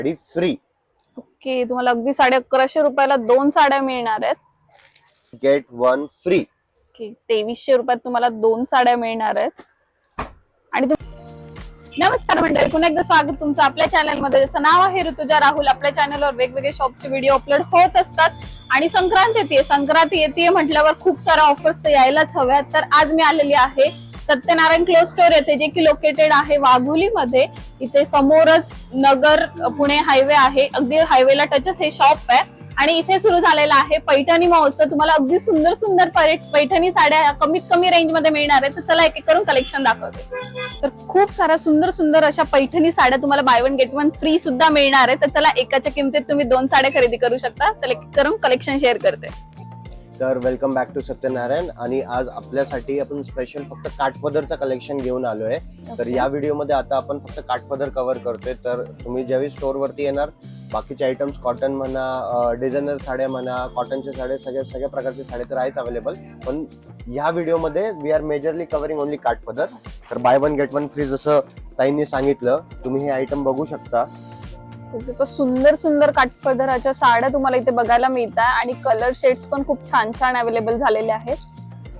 Sari free. Okay, तुम्हाला अगदी 1150 रुपयाला 2 साड्या मिळणार आहेत. Gate 1 free. ओके, 2300 रुपयात तुम्हाला 2 साड्या मिळणार आहेत. आणि नमस्कार मंडळी, पुन्हा एकदा स्वागत तुमचं आपल्या चॅनल मध्ये, ज्याचं नाव आहे ऋतुजा राहुल. आपल्या चॅनलवर वेगवेगळे शॉपचे व्हिडिओ अपलोड होत असतात. आणि संक्रांत येते म्हटल्यावर खूप साऱ्या ऑफर्स तर यायलाच हव्यात. तर आज मी आलेली आहे सत्यनारायण क्लोथ स्टोर येथे, जे की लोकेटेड आहे वाघोली मध्ये. इथे समोरच नगर पुणे हायवे आहे, अगदी हायवेला टचच हे शॉप आहे. आणि इथे सुरू झालेला आहे पैठणी महोत्सव. तुम्हाला अगदी सुंदर सुंदर पैठणी साड्या कमीत कमी रेंज मध्ये मिळणार आहे. तर चला एक एक करून कलेक्शन दाखवते. तर खूप साऱ्या सुंदर सुंदर अशा पैठणी साड्या तुम्हाला bye one get one free सुद्धा मिळणार आहे. तर चला एकाच्या किमतीत तुम्ही 2 साड्या खरेदी करू शकता. तर एक एक करून कलेक्शन शेअर करते. तर वेलकम बॅक टू सत्यनारायण. आणि आज आपल्यासाठी आपण स्पेशल फक्त काठपदरचं कलेक्शन घेऊन आलोय. तर या व्हिडिओमध्ये आता आपण फक्त काठपदर कव्हर करतोय. तर तुम्ही ज्यावेळी स्टोर वरती येणार, बाकीचे आयटम्स कॉटन म्हणा, डिझायनर साड्या म्हणा, कॉटनच्या साड्या, सगळ्या प्रकारच्या साड्या तर आहेच अवेलेबल. पण ह्या व्हिडिओमध्ये we are majorly covering only काठपदर. तर buy one get one free जसं ताईंनी सांगितलं, तुम्ही हे आयटम बघू शकता. सुंदर सुंदर काठपदराच्या साड्या तुम्हाला इथे बघायला मिळतात. आणि कलर शेड्स पण खूप छान छान अवेलेबल झालेले आहेत.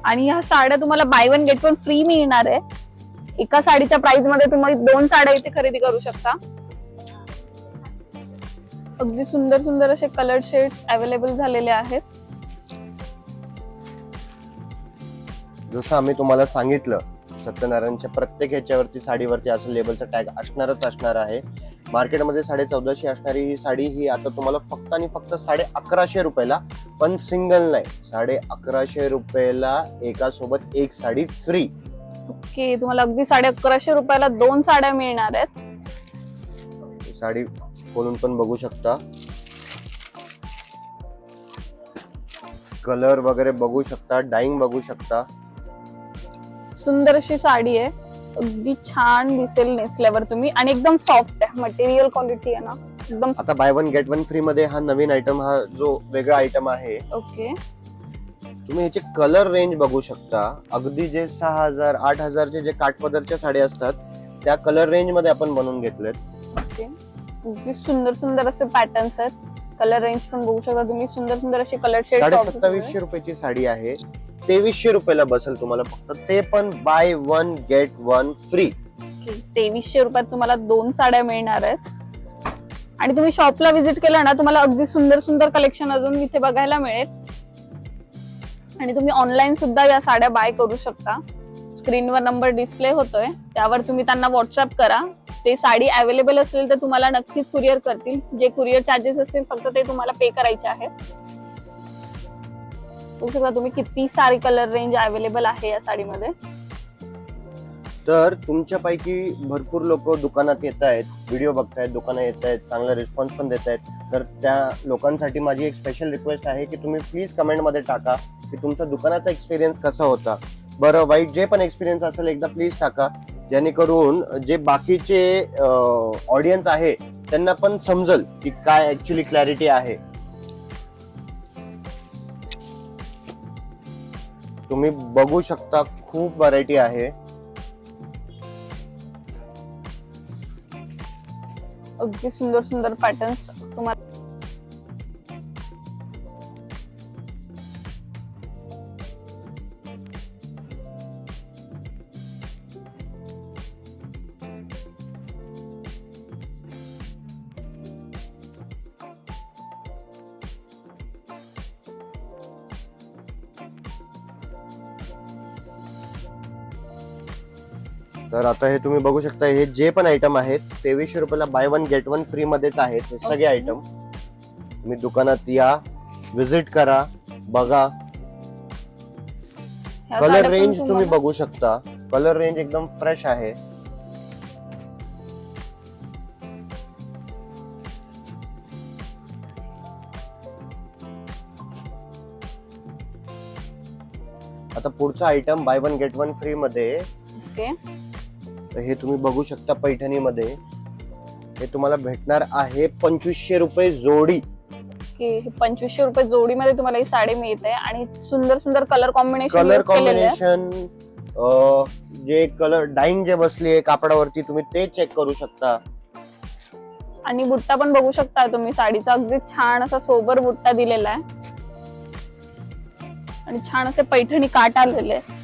आणि ह्या साड्या तुम्हाला bye one get one free मिळणार आहे. एका साडीच्या प्राइस मध्ये तुम्ही 2 साड्या इथे खरेदी करू शकता. अगदी सुंदर सुंदर असे कलर शेड्स अवेलेबल झालेले आहेत. जसं आम्ही तुम्हाला सांगितलं, सत्यनारायणच्या प्रत्येक ह्याच्यावरती साडीवरती असं लेबलचा टॅग असणार आहे. मार्केटमध्ये 1450 असणारी ही साडी ही आता तुम्हाला फक्त आणि फक्त 1150 रुपयाला, पण सिंगल नाही, 1150 रुपयाला एकासोबत एक साडी फ्री. ओके, तुम्हाला अगदी 1150 रुपयाला 2 साड्या मिळणार आहेत. साडी खोलून पण बघू शकता, कलर वगैरे बघू शकता, डाईंग बघू शकता. सुंदर अशी साडी आहे, अगदी छान दिसेल नेसल्यावर तुम्ही. आणि एकदम सॉफ्ट आहे, मटेरियल क्वालिटी आहे ना एकदम. आता bye one get one free मध्ये हा नवीन आयटम, हा जो वेगळा आयटम आहे. ओके, तुम्ही याचे कलर रेंज बघू शकता. अगदी जे 6000 8000चे जे काठपदरच्या साड्या असतात, त्या कलर रेंज मध्ये आपण बनवून घेतलेत. ओके, अगदी सुंदर सुंदर असे पॅटर्न्स आहेत. कलर रेंज पण बघू शकता तुम्ही, सुंदर सुंदर असे कलर शेड. 2750 रुपयाची साडी आहे, 2300 रुपयाला बसेल तुम्हाला फक्त, ते पण bye one get one free. 2300 रुपयात तुम्हाला 2 साड्या मिळणार आहेत. आणि तुम्ही शॉपला व्हिजिट केलं ना, तुम्हाला अगदी सुंदर सुंदर कलेक्शन अजून इथे बघायला मिळेल. आणि तुम्ही ऑनलाईन सुद्धा या साड्या बाय करू शकता. स्क्रीनवर नंबर डिस्प्ले होतोय, त्यावर तुम्ही त्यांना व्हॉट्सअप करा. ते साडी अवेलेबल असेल तर तुम्हाला नक्कीच कुरिअर करतील. जे कुरिअर चार्जेस असतील फक्त ते तुम्हाला पे करायचे आहेत. तुम्ही किती सारी कलर रेंज अवेलेबल आहे या साडीमध्ये. तर तुमच्यापैकी भरपूर लोक दुकानात येत आहेत, व्हिडिओ बघतायत, दुकानात येत आहेत, चांगला रिस्पॉन्स पण देत आहेत. तर त्या लोकांसाठी माझी एक स्पेशल रिक्वेस्ट आहे की तुम्ही प्लीज कमेंट मध्ये टाका की तुमचा दुकानाचा एक्सपिरियन्स कसा होता. बरं वाईट जे पण एक्सपिरियन्स असेल एकदा प्लीज टाका, जेणेकरून जे बाकीचे ऑडियन्स आहे त्यांना पण समजल की काय ऍक्च्युली क्लॅरिटी आहे. तुम्ही बघू शकता, खूप व्हरायटी आहे. अगदी सुंदर सुंदर पॅटर्न्स तुम्हाला. तर आता हे तुम्ही बघू शकता, हे जे पण आयटम आहेत 2300 रुपयाला bye one get one free मध्येच आहेत हे सगळे आयटम. तुम्ही दुकानात या, विजिट करा, बघा. कलर रेंज तुम्ही बघू शकता, कलर रेंज एकदम फ्रेश आहे. आता पुढचा item bye one get one free मध्ये. ओके, हे तुम्ही बघू शकता, पैठणी मध्ये हे तुम्हाला भेटणार आहे 2500 रुपये जोडी. 2500 रुपये जोडीमध्ये तुम्हाला ही साडी मिळते. आणि सुंदर सुंदर कलर कॉम्बिनेशन जे कलर डाईंग जे बसली आहे कापडावरती, तुम्ही ते चेक करू शकता. आणि बुट्टा पण बघू शकता तुम्ही साडीचा, अगदी छान असा सोबर बुट्टा दिलेला आहे आणि छान असे पैठणी काट आलेले आहेत.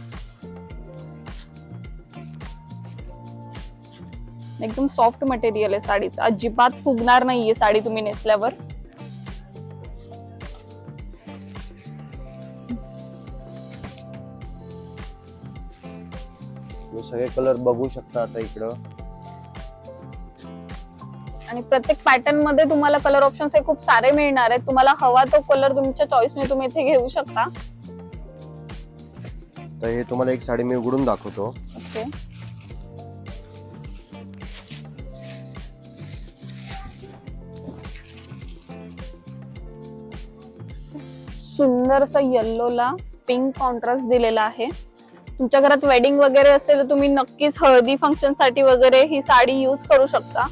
एकदम सॉफ्ट मटेरियल आहे साडीचं, अजिबात फुगणार नाहीये साडी तुम्ही नेसल्यावर. तुम्ही सगळे कलर बघू शकता आता इकडं. आणि प्रत्येक पॅटर्न मध्ये तुम्हाला कलर ऑप्शन्स हे खूप सारे मिळणार आहेत. तुम्हाला हवा तो कलर तुमच्या चॉईसने तुम्ही इथे घेऊ शकता. तर हे तुम्हाला एक साडी मी उघडून दाखवतो. ओके, सुंदर असा येल्लोला पिंक कॉन्ट्रास्ट दिलेला आहे. तुमच्या घरात वेडिंग वगैरे असेल तर तुम्ही नक्कीच हळदी फंक्शन साठी वगैरे ही साडी यूज करू शकता.